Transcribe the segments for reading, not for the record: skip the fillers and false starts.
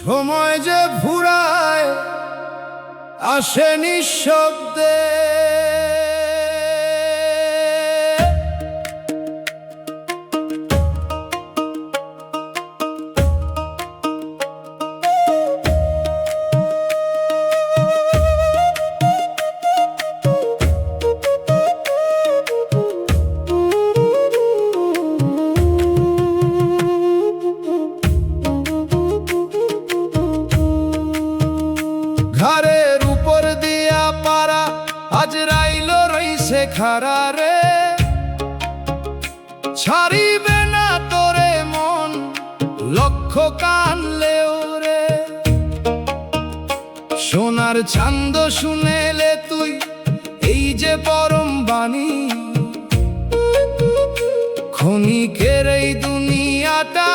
সময় যে ফুরায় আসে নিঃশব্দে। ঘরের উপর দিয়া পারা আজ রাইল রইছে খারা রে, ছাড়িবে না তোরে মন লক্ষ কানলেও রে। সোনার চান্দ শুনেলে তুই এই যে পরম বাণী, ক্ষণিকের এই দুনিয়াটা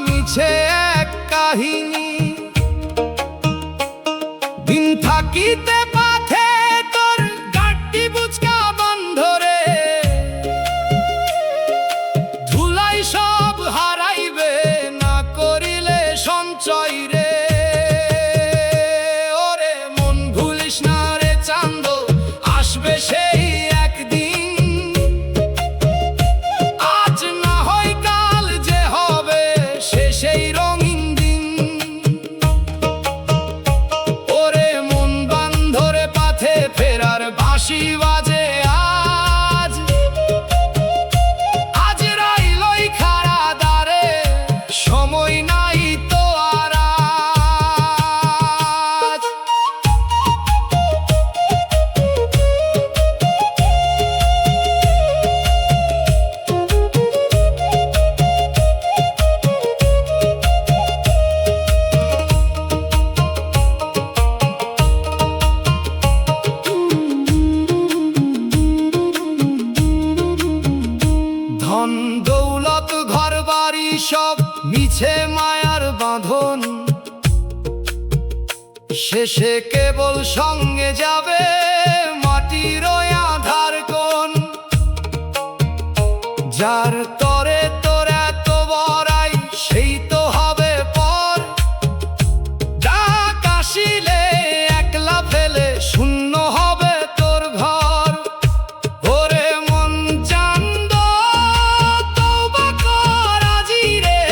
মিছে এক কাহিনী। দিন থাকিতে পাথে তোর গাটি বুচকা বন্ধরে, ধুলাই সব হারাইবে না করিলে সঞ্চয় রে। ওরে মন ভুলিস না রে চান্দ, আসবে সেই একদিন। আজ না হয় কাল যে হবে সে সেই রঙিন দিন। ফেরার বাঁশি বাজে আজ, আজ রাইলই খাড়া দাঁড়ে, সময় নাই তো আর আজ। ধন দৌলত ঘর বাড়ি সব মিছে মায়ার বাঁধন, শেষে কেবল সঙ্গে যাবে মাটির আধার কোণ। যার তরে তোর এত বড়াই সেই তো হবে পর, ডাক আসিলে একলা ফেলে শূন্য হবে তোর ঘর। ওরে মন চান্দ তওবা কর আজি রে,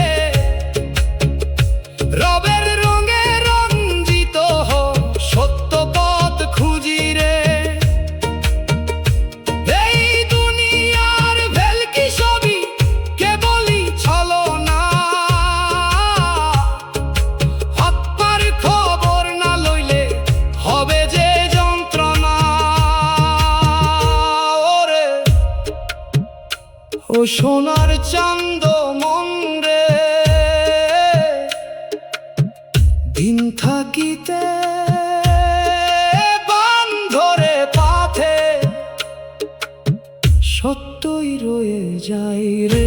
রবের রঙে রঞ্জিত হো সত্য পথ খুঁজি রে। এই দুনিয়ার ভেলকি সবই কেবলই ছলনা, হত্যার খবর না লইলে হবে যে যন্ত্রণা। ওরে ও সোনার চান্দ মন রে, দিন থাকিতে বান ধরে পাথে সত্যই রয়ে যায় রে।